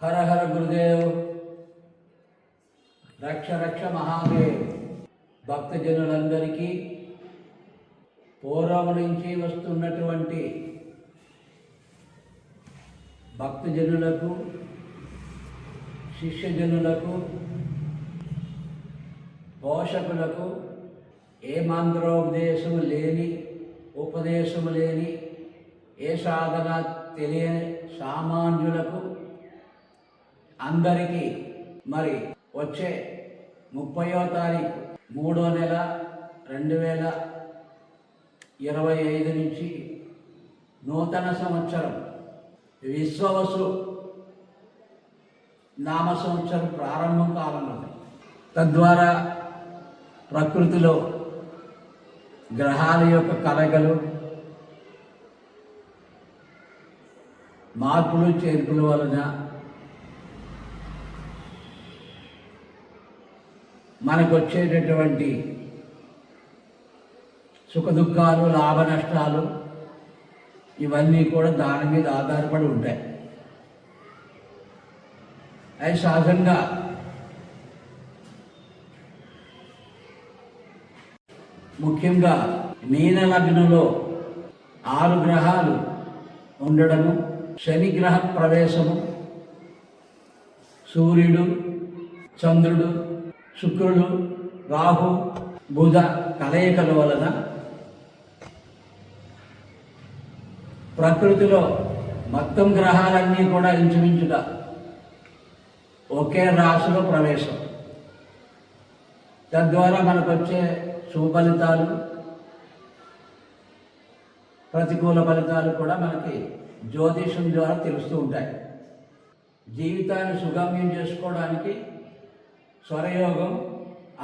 హర హర గురుదేవ్, రక్ష రక్ష మహాదేవ్. భక్తజనులందరికీ పూర్వం నుంచి వస్తున్నటువంటి భక్తజనులకు, శిష్యజనులకు, పోషకులకు ఏ మంత్రోపదేశము లేని, ఉపదేశము లేని, ఏ సాధన తెలియని సామాన్యులకు అందరికీ మరి వచ్చే 30వ తారీఖు 3వ నెల 2025 నుంచి నూతన సంవత్సరం విశ్వవసు నామ సంవత్సరం ప్రారంభం కానున్నది. తద్వారా ప్రకృతిలో గ్రహాల యొక్క కలగలు, మార్పులు చేర్పుల వలన మనకు వచ్చేటటువంటి సుఖదుఖాలు, లాభ నష్టాలు ఇవన్నీ కూడా దాని మీద ఆధారపడి ఉంటాయి. అవి సహజంగా ముఖ్యంగా మీన లగ్నంలో 6 గ్రహాలు ఉండడము, శని గ్రహ ప్రవేశము, సూర్యుడు, చంద్రుడు, శుక్రుడు, రాహు, బుధ కలయికల వలన ప్రకృతిలో మొత్తం గ్రహాలన్నీ కూడా ఇంచుమించుగా ఒకే రాశిలో ప్రవేశం. తద్వారా మనకు వచ్చే శుభ ఫలితాలు, ప్రతికూల ఫలితాలు కూడా మనకి జ్యోతిషం ద్వారా తెలుస్తూ ఉంటాయి. జీవితాన్ని సుగమ్యం చేసుకోవడానికి స్వరయోగం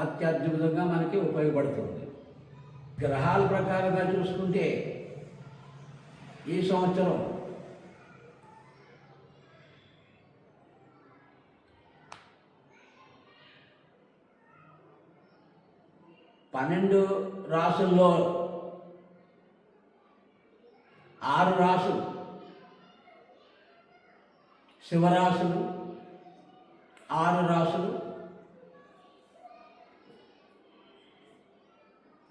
అత్యద్భుతంగా మనకి ఉపయోగపడుతుంది. గ్రహాల ప్రకారంగా చూసుకుంటే ఈ సంవత్సరం పన్నెండు రాసుల్లో 6 రాసులు శివరాశులు, 6 రాసులు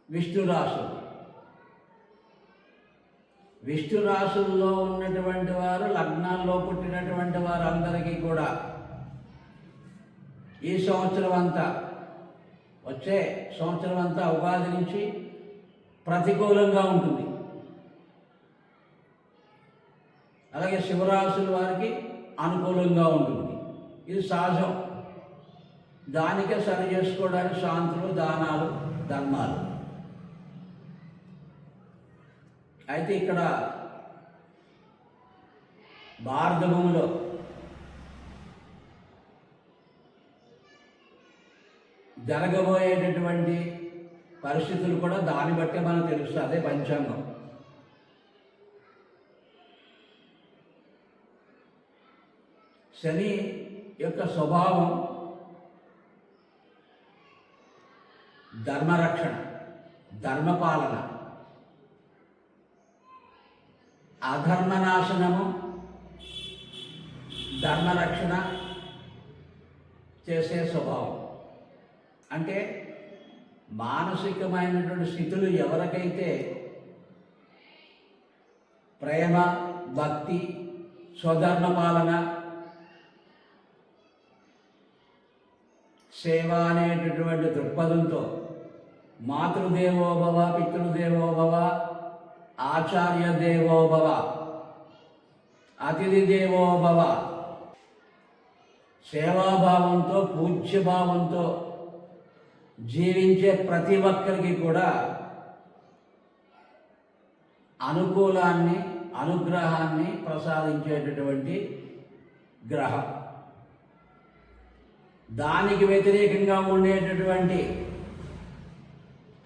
విష్ణు రాశులు. విష్ణు రాశుల్లో ఉన్నటువంటి వారు, లగ్నాల్లో పుట్టినటువంటి వారందరికీ కూడా ఈ సంవత్సరం అంతా, వచ్చే సంవత్సరం అంతా ఉగాది నుంచి ప్రతికూలంగా ఉంటుంది. అలాగే శివరాశుల వారికి అనుకూలంగా ఉంటుంది. ఇది సహజం. దానికే సరి చేసుకోవడానికి శాంతులు, దానాలు, ధర్మాలు. అయితే ఇక్కడ భారత భూమిలో జరగబోయేటటువంటి పరిస్థితులు కూడా దాన్ని బట్టే మనకు తెలుస్తుంది. అదే పంచాంగం. శని యొక్క స్వభావం ధర్మరక్షణ, ధర్మపాలన, అధర్మనాశనము, ధర్మరక్షణ చేసే స్వభావం. అంటే మానసికమైనటువంటి స్థితులు ఎవరికైతే ప్రేమ, భక్తి, స్వధర్మ పాలన, సేవ అనేటటువంటి దృక్పథంతో మాతృదేవోభవ, పితృదేవోభవ, ఆచార్య దేవోభవ, అతిథి దేవోభవ, సేవాభావంతో, పూజ్యభావంతో జీవించే ప్రతి ఒక్కరికి కూడా అనుకూలాన్ని, అనుగ్రహాన్ని ప్రసాదించేటటువంటి గ్రహం. దానికి వ్యతిరేకంగా ఉండేటటువంటి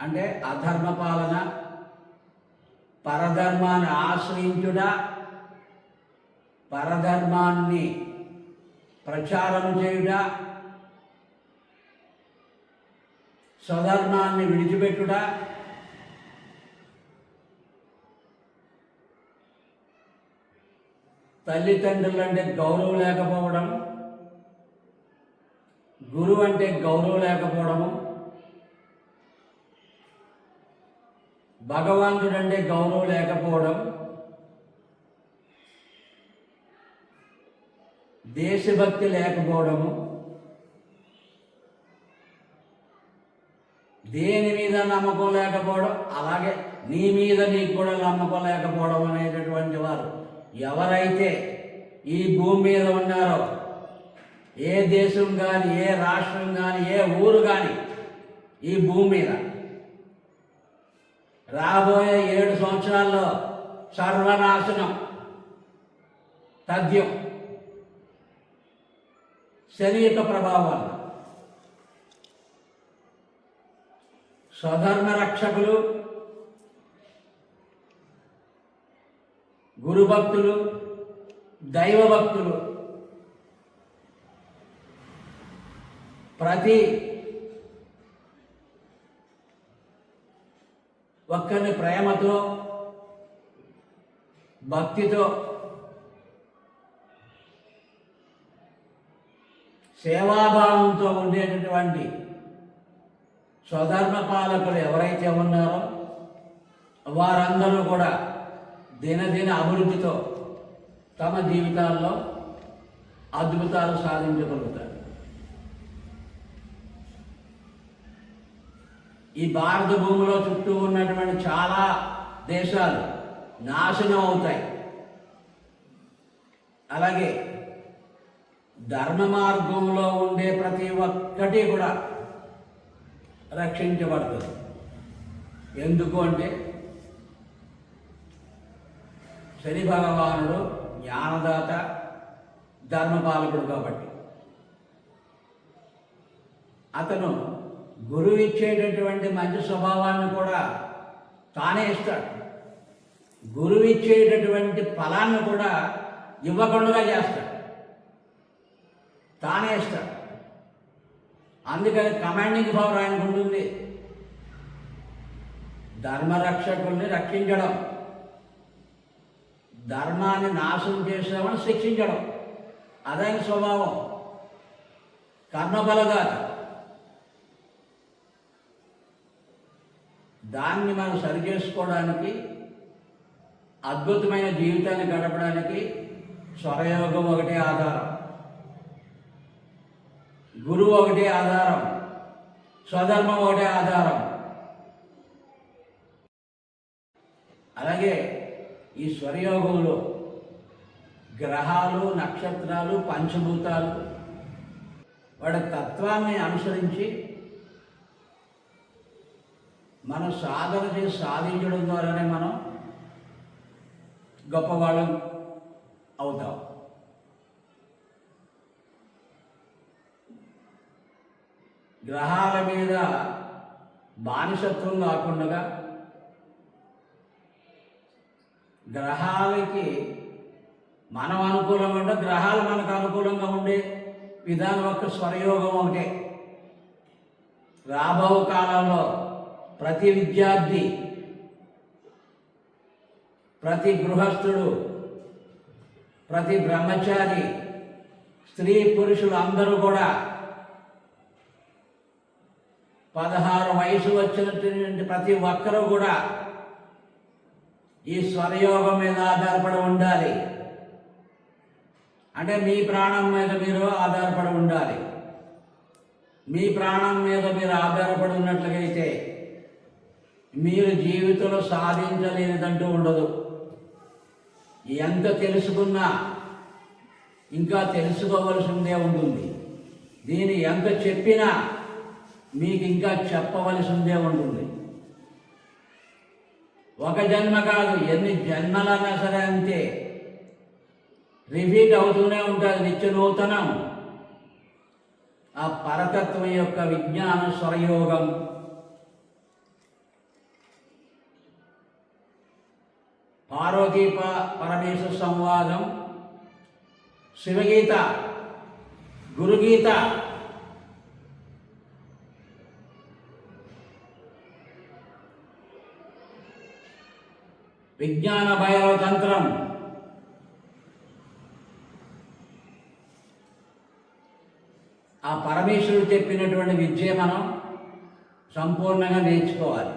అంటే అధర్మ పాలన, పరధర్మాన్ని ఆశ్రయించుట, పరధర్మాన్ని ప్రచారం చేయుట, స్వధర్మాన్ని విడిచిపెట్టుట, తల్లిదండ్రులు అంటే గౌరవం లేకపోవడం, గురువు అంటే గౌరవం లేకపోవడము, భగవంతుడంటే గౌరవం లేకపోవడం, దేశభక్తి లేకపోవడము, దేని మీద నమ్మకం లేకపోవడం, అలాగే నీ మీద నీకు కూడా నమ్మకం లేకపోవడం అనేటటువంటి వారు ఎవరైతే ఈ భూమి మీద ఉన్నారో, ఏ దేశం కానీ, ఏ రాష్ట్రం కానీ, ఏ ఊరు కానీ ఈ భూమి మీద రాబోయే 7 సంవత్సరాల్లో సర్వనాశనం తథ్యం. శని యొక్క ప్రభావం వల్ల స్వధర్మ రక్షకులు, గురుభక్తులు, దైవభక్తులు ప్రతి ఒక్కరిని ప్రేమతో, భక్తితో, సేవాభావంతో ఉండేటటువంటి స్వధర్మ పాలకులు ఎవరైతే ఉన్నారో వారందరూ కూడా దినదిన అభివృద్ధితో తమ జీవితాల్లో అద్భుతాలు సాధించగలుగుతారు. ఈ భారత భూమిలో చుట్టూ ఉన్నటువంటి చాలా దేశాలు నాశనం అవుతాయి. అలాగే ధర్మ మార్గంలో ఉండే ప్రతి ఒక్కటి కూడా రక్షించబడుతుంది. ఎందుకు అంటే శని భగవానుడు జ్ఞానదాత, ధర్మపాలకుడు కాబట్టి అతను గురువు ఇచ్చేటటువంటి మంచి స్వభావాన్ని కూడా తానే ఇస్తాడు. గురువు ఇచ్చేటటువంటి ఫలాన్ని కూడా ఇవ్వకుండా చేస్తాడు, తానే ఇస్తాడు. అందుకని కమాండింగ్ పవర్ ఆయనకు ఉంటుంది. ధర్మరక్షకుల్ని రక్షించడం, ధర్మాన్ని నాశనం చేసేవాడిని శిక్షించడం అదైన స్వభావం. కర్మబలగారు దాన్ని మనం సరిచేసుకోవడానికి, అద్భుతమైన జీవితాన్ని గడపడానికి స్వరయోగం ఒకటే ఆధారం, గురువు ఒకటే ఆధారం, స్వధర్మం ఒకటే ఆధారం. అలాగే ఈ స్వరయోగంలో గ్రహాలు, నక్షత్రాలు, పంచభూతాలు వాడి తత్వాన్ని అనుసరించి మనం సాధన చేసి సాధించడం ద్వారానే మనం గొప్పవాళ్ళం అవుతాం. గ్రహాల మీద బానిసత్వం కాకుండా గ్రహాలకి మనం అనుకూలంగా ఉంటే గ్రహాలు మనకు అనుకూలంగా ఉండే విధానం యొక్క స్వరయోగం ఒకటే. రాబో కాలంలో ప్రతి విద్యార్థి, ప్రతి గృహస్థుడు, ప్రతి బ్రహ్మచారి, స్త్రీ పురుషులు అందరూ కూడా 16 వయసు వచ్చినటువంటి ప్రతి ఒక్కరూ కూడా ఈ స్వరయోగం మీద ఆధారపడి ఉండాలి. అంటే మీ ప్రాణం మీద మీరు ఆధారపడి ఉండాలి. మీ ప్రాణం మీద మీరు ఆధారపడి ఉన్నట్లయితే మీరు జీవితంలో సాధించలేనిదంటూ ఉండదు. ఎంత తెలుసుకున్నా ఇంకా తెలుసుకోవలసిందే ఉంటుంది. దీన్ని ఎంత చెప్పినా మీకు ఇంకా చెప్పవలసిందే ఉంటుంది. ఒక జన్మ కాదు, ఎన్ని జన్మలన్నా సరే అంతే, రిపీట్ అవుతూనే ఉంటుంది నిత్య నూతనం. ఆ పరతత్వం యొక్క విజ్ఞాన స్వరయోగం పార్వతీ పరమేశ్వర సంవాదం, శివగీత, గురుగీత, విజ్ఞాన భైరవ తంత్రం, ఆ పరమేశ్వరుడు చెప్పినటువంటి విద్య మనం సంపూర్ణంగా నేర్చుకోవాలి.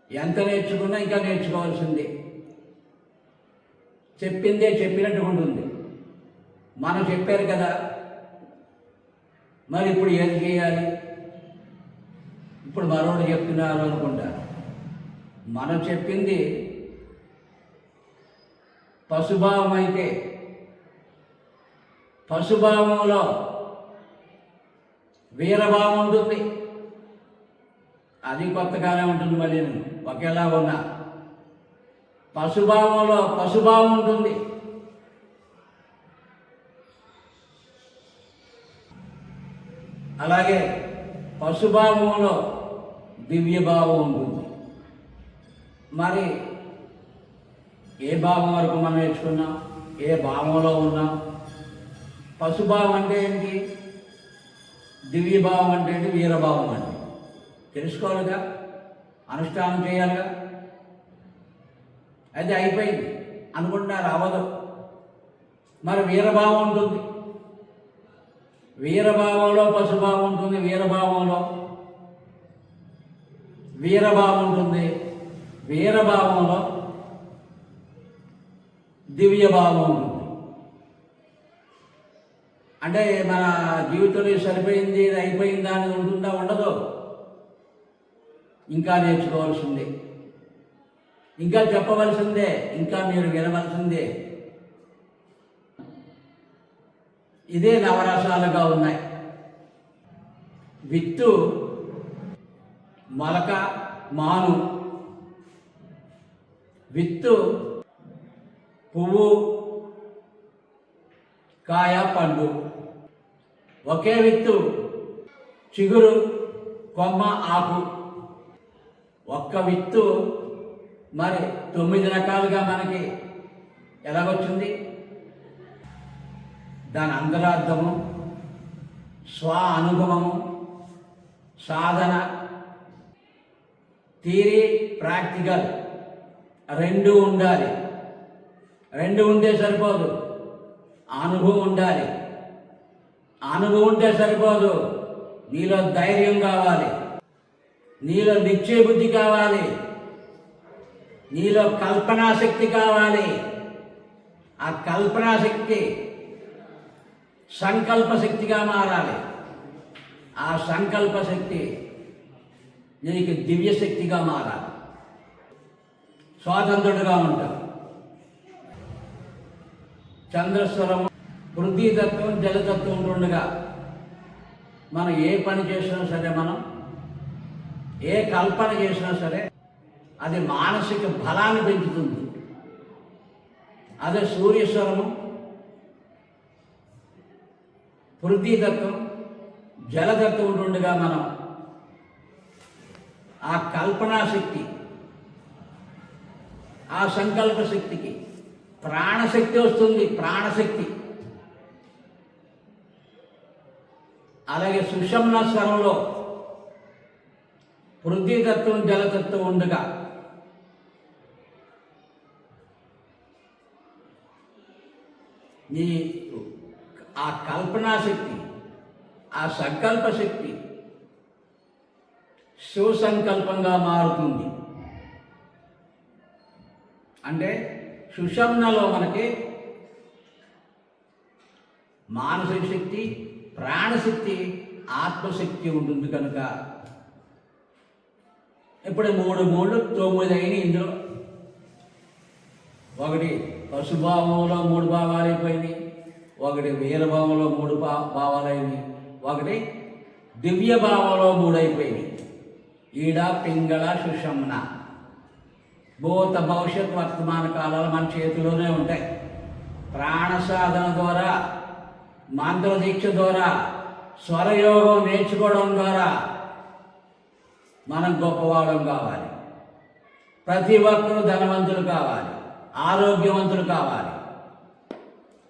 ఎంత నేర్చుకున్నా ఇంకా నేర్చుకోవాల్సిందే. చెప్పిందే చెప్పినట్టు ఉంటుంది. మనం చెప్పారు కదా, మరి ఇప్పుడు ఏం చేయాలి? ఇప్పుడు మరొకటి చెప్తున్నారు అనుకుంటారు. మనం చెప్పింది పశుభావం అయితే పశుభావంలో వీరభావం ఉంటుంది. అది కొత్తగానే ఉంటుంది. మళ్ళీ ఒకేలా ఉన్నా పశుభావంలో పశుభావం ఉంటుంది. అలాగే పశుభావంలో దివ్యభావం ఉంటుంది. మరి ఏ భావం వరకు మనం నేర్చుకున్నాం? ఏ భావంలో ఉన్నాం? పశుభావం అంటే ఏంటి? దివ్యభావం అంటే ఏంటి? వీరభావం అంటే తెలుసుకోవాలిగా, అనుష్ఠానం చేయాలిగా. అది అయిపోయింది అనుకుంటున్నారు, అవ్వదు. మరి వీరభావం ఉంటుంది. వీరభావంలో పశుభావం ఉంటుంది. వీరభావం ఉంటుంది. వీరభావంలో దివ్యభావం ఉంటుంది. అంటే మన జీవితంలో సరిపోయింది, ఇది అయిపోయిందా అనేది ఉంటుందా? ఉండదు. ఇంకా నేర్చుకోవాల్సిందే, ఇంకా చెప్పవలసిందే, ఇంకా మీరు వినవలసిందే. ఇదే నవరసాలుగా ఉన్నాయి. విత్తు, మొలక, మాను. విత్తు, పువ్వు, కాయ, పండు. ఒకే విత్తు, చిగురు, కొమ్మ, ఆకు. ఒక్క విత్తు మరి 9 రకాలుగా మనకి ఎలాగొచ్చింది? దాని అంతరార్థము, స్వ అనుభవము, సాధన, థియరీ, ప్రాక్టికల్ రెండు ఉండాలి. రెండు ఉంటే సరిపోదు, అనుభవం ఉండాలి. అనుభవం ఉంటే సరిపోదు, నీలో ధైర్యం కావాలి, నీలో నిశ్చయ బుద్ధి కావాలి, నీలో కల్పనాశక్తి కావాలి. ఆ కల్పనాశక్తి సంకల్పశక్తిగా మారాలి. ఆ సంకల్పశక్తి నీకు దివ్యశక్తిగా మారాలి. స్వాతంత్రుడుగా ఉంటాం. చంద్రస్వరం, పృథ్వీతత్వం, జలతత్వం ఉంటుండగా మనం ఏ పని చేసినా సరే, మనం ఏ కల్పన చేసినా సరే అది మానసిక బలాన్ని పెంచుతుంది. అదే సూర్యస్వరము, పృథ్వీతత్వం, జలతత్వం ఉంటుండగా మనం ఆ కల్పనాశక్తి, ఆ సంకల్ప శక్తికి ప్రాణశక్తి వస్తుంది. ప్రాణశక్తి. అలాగే సుషుమ్నా స్వరంలో పృథ్వీతత్వం, జలతత్వం ఉండగా నీ ఆ కల్పనాశక్తి, ఆ సంకల్ప శక్తి సుసంకల్పంగా మారుతుంది. అంటే సుషుమ్నలో మనకి మానసిక శక్తి, ప్రాణశక్తి, ఆత్మశక్తి ఉంటుంది. కనుక ఇప్పుడు 3 9 అయినాయి. ఇందులో ఒకటి పశుభావంలో 3 భావాలు అయిపోయినాయి, ఒకటి వీరభావంలో 3 భావాలు అయినాయి, ఒకటి దివ్య భావంలో 3 అయిపోయినాయి. ఈడ, పింగళ, సుషుమ్న. భూత, భవిష్యత్, వర్తమాన కాలాలు మన చేతిలోనే ఉంటాయి. ప్రాణ సాధన ద్వారా, మంత్రదీక్ష ద్వారా, స్వరయోగం నేర్చుకోవడం ద్వారా మనం గొప్పవాళ్ళం కావాలి. ప్రతి ఒక్కరూ ధనవంతులు కావాలి, ఆరోగ్యవంతులు కావాలి,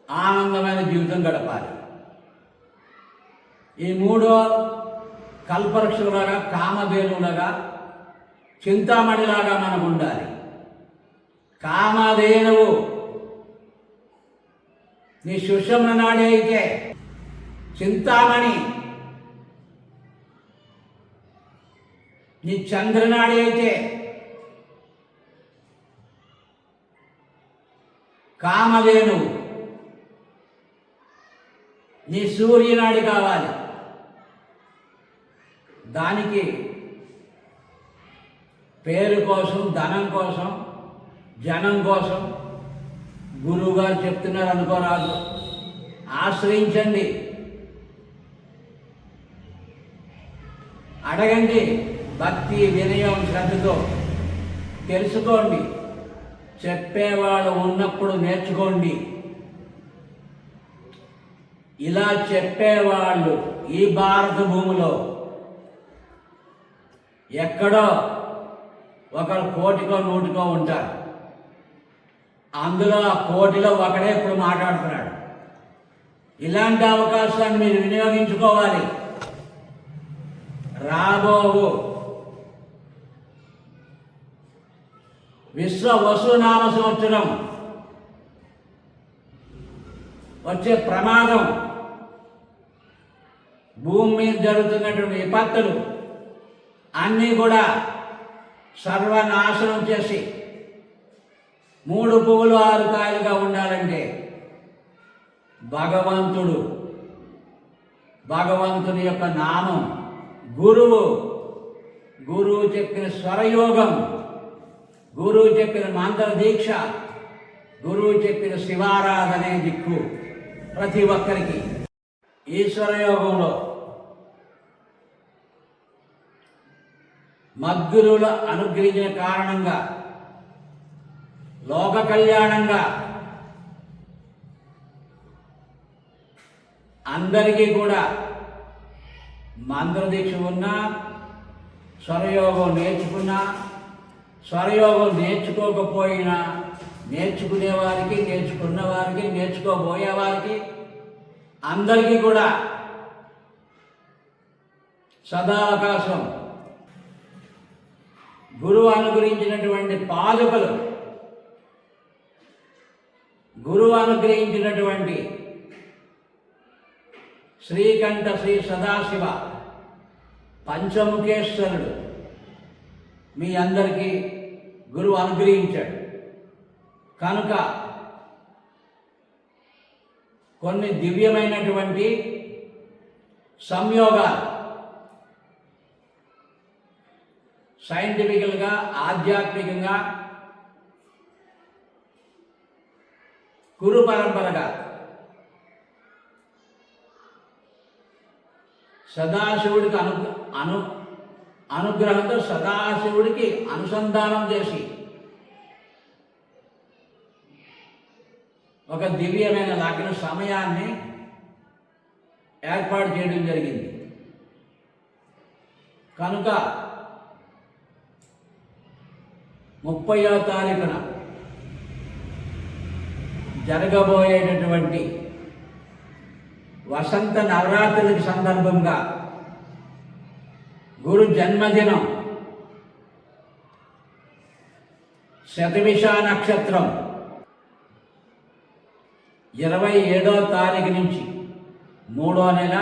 ఆనందమైన జీవితం గడపాలి. ఈ 3 కల్పవృక్షులాగా, కామధేనులాగా, చింతామణిలాగా మనకు ఉండాలి. కామధేనువు నీ సుషుమ్న నాడి అయితే చింతామణి, నీ చంద్రనాడి అయితే కామధేనువు, నీ సూర్యనాడి కావాలి. దానికి పేరు కోసం, ధనం కోసం, జనం కోసం గురువుగారు చెప్తున్నారు అనుకోరాదు. ఆశ్రయించండి, అడగండి, భక్తి వినయం శ్రద్ధతో తెలుసుకోండి. చెప్పేవాళ్ళు ఉన్నప్పుడు నేర్చుకోండి. ఇలా చెప్పేవాళ్ళు ఈ భారత భూమిలో ఎక్కడో ఒకరు కోటికో నూటికో ఉంటారు. అందులో ఆ కోటిలో ఒకడే ఇప్పుడు మాట్లాడుతున్నాడు. ఇలాంటి అవకాశాన్ని మీరు వినియోగించుకోవాలి. రాబోవు విశ్వ వసునామ సంవత్సరం వచ్చే ప్రమాదం, భూమి మీద జరుగుతున్నటువంటి విపత్తులు అన్నీ కూడా సర్వనాశనం చేసి 3 పువ్వులు 6 కాయలుగా ఉండాలంటే భగవంతుని యొక్క నామం, గురువు చెప్పిన స్వరయోగం, గురువు చెప్పిన మంత్ర దీక్ష, గురువు చెప్పిన శివారాధనే దిక్కు ప్రతి ఒక్కరికి. ఈశ్వరయోగంలో మద్గురువుల అనుగ్రహించిన కారణంగా లోక కళ్యాణంగా అందరికీ కూడా మంత్రదీక్ష ఉన్నా, స్వరయోగం నేర్చుకున్నా, స్వరయోగం నేర్చుకోకపోయినా, నేర్చుకునే వారికి, నేర్చుకున్న వారికి, నేర్చుకోబోయే వారికి అందరికీ కూడా సదావకాశం. గురువు అనుగ్రహించినటువంటి పాదుకలు, గురువు అనుగ్రహించినటువంటి శ్రీకంఠ శ్రీ సదాశివ పంచముఖేశ్వరుడు మీ అందరికీ గురువు అనుగ్రహించాడు. కనుక కొన్ని దివ్యమైనటువంటి సంయోగాలు సైంటిఫికల్గా, ఆధ్యాత్మికంగా, గురు పరంపరగా సదాశివుడికి అనుగ్రహంతో సదాశివుడికి అనుసంధానం చేసి ఒక దివ్యమైన లగ్న సమయాన్ని ఏర్పాటు చేయడం జరిగింది. కనుక 30వ తారీఖున జరగబోయేటటువంటి వసంత నవరాత్రులకి సందర్భంగా గురు జన్మదినం, శతభిష నక్షత్రం 27వ తారీఖు నుంచి 3వ నెల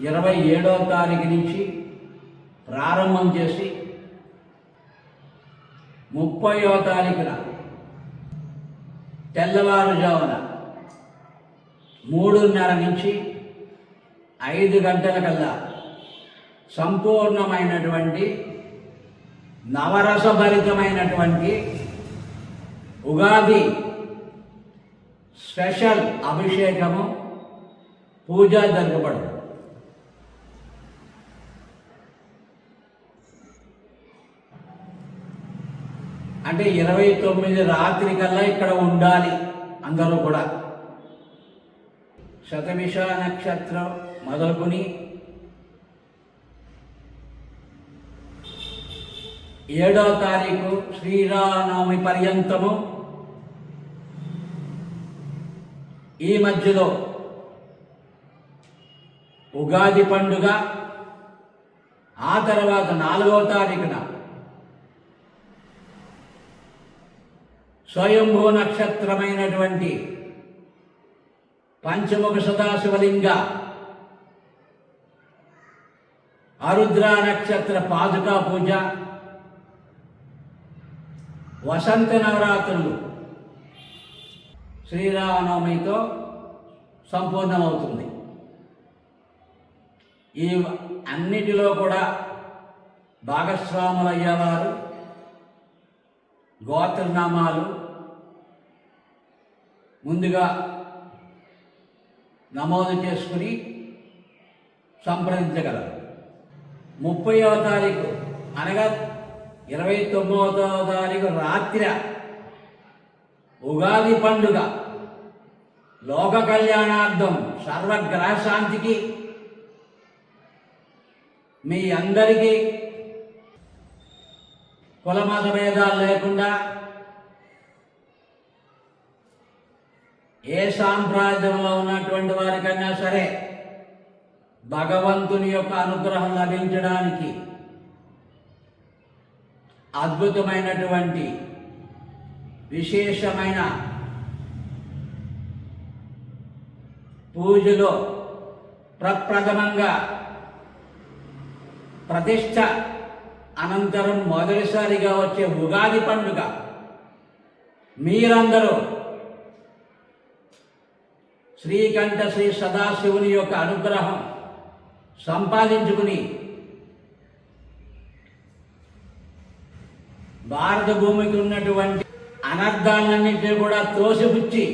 27వ తారీఖు నుంచి ప్రారంభం చేసి 30వ తారీఖున తెల్లవారుజామున 3:30 నుంచి 5 గంటల కల్లా సంపూర్ణమైనటువంటి నవరసభరితమైనటువంటి ఉగాది స్పెషల్ అభిషేకము, పూజ జరగబడుతుంది. అంటే 29 రాత్రి కల్లా ఇక్కడ ఉండాలి అందరూ కూడా. శతభిష నక్షత్రం మొదలుకొని 7వ తారీఖు శ్రీరామనవమి పర్యంతము ఈ మధ్యలో ఉగాది పండుగ, ఆ తర్వాత 4వ తారీఖున స్వయంభూ నక్షత్రమైనటువంటి పంచముఖ సదాశివలింగ ఆరుద్ర నక్షత్ర పాదుకా పూజ, వసంత నవరాత్రులు శ్రీరామనవమితో సంపూర్ణమవుతుంది. ఈ అన్నిటిలో కూడా భాగస్వాములయ్యేవారు గోత్రనామాలు ముందుగా నమోదు చేసుకుని సంప్రదించగలరు. 30వ తారీఖు అనగా 29వ తారీఖు రాత్రి ఉగాది పండుగ లోక కళ్యాణార్థం సర్వగ్రహ శాంతికి మీ అందరికీ కులమత భేదాలు లేకుండా ఏ సాంప్రదాయంలో ఉన్నటువంటి వారికైనా సరే భగవంతుని యొక్క అనుగ్రహం లభించడానికి అద్భుతమైనటువంటి విశేషమైన పూజలో ప్రప్రథమంగా ప్రతిష్ట అనంతరం మొదటిసారిగా వచ్చే ఉగాది పండుగ మీరందరూ శ్రీకంఠ శ్రీ సదాశివుని యొక్క అనుగ్రహం సంపాదించుకుని భారత భూమికి ఉన్నటువంటి అనర్థాలన్నింటినీ కూడా తోసిపుచ్చి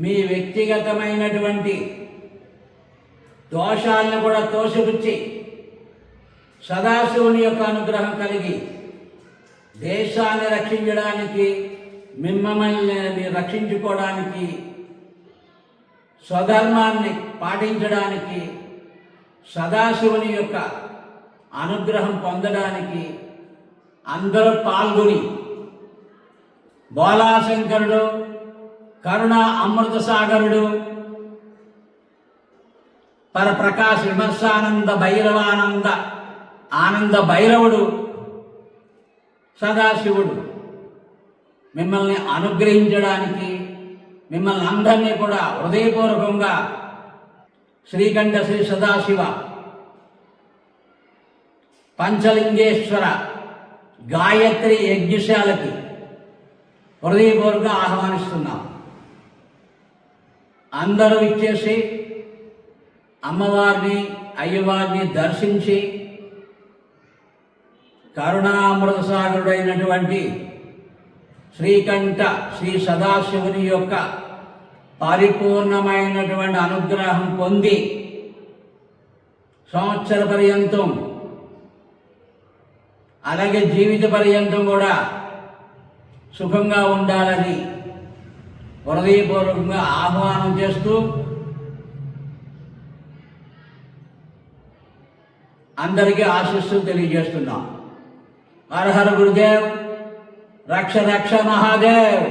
మీ వ్యక్తిగతమైనటువంటి దోషాలను కూడా తోసిపుచ్చి సదాశివుని యొక్క అనుగ్రహం కలిగి దేశాన్ని రక్షించడానికి, మిమ్మల్ని రక్షించుకోవడానికి, స్వధర్మాన్ని పాటించడానికి, సదాశివుని యొక్క అనుగ్రహం పొందడానికి అందరూ పాల్గొని బోలాశంకరుడు, కరుణ అమృత సాగరుడు, పరప్రకాశ విమర్శానంద భైరవానంద ఆనంద భైరవుడు సదాశివుడు మిమ్మల్ని అనుగ్రహించడానికి, మిమ్మల్ని అందరినీ కూడా హృదయపూర్వకంగా శ్రీకంఠ శ్రీ సదాశివ పంచలింగేశ్వర గాయత్రి యజ్ఞశాలకి హృదయపూర్వకంగా ఆహ్వానిస్తున్నాం. అందరూ ఇచ్చేసి అమ్మవారిని అయ్యవారిని దర్శించి కరుణామృత సాగరుడైనటువంటి శ్రీకంఠ శ్రీ సదాశివుని యొక్క పరిపూర్ణమైనటువంటి అనుగ్రహం పొంది సంవత్సర పర్యంతం అలాగే జీవిత పర్యంతం కూడా సుఖంగా ఉండాలని హృదయపూర్వకంగా ఆహ్వానం చేస్తూ అందరికీ ఆశీస్సులు తెలియజేస్తున్నాం. హర హర గురుదేవ్, రక్ష రక్ష మహాదేవ్.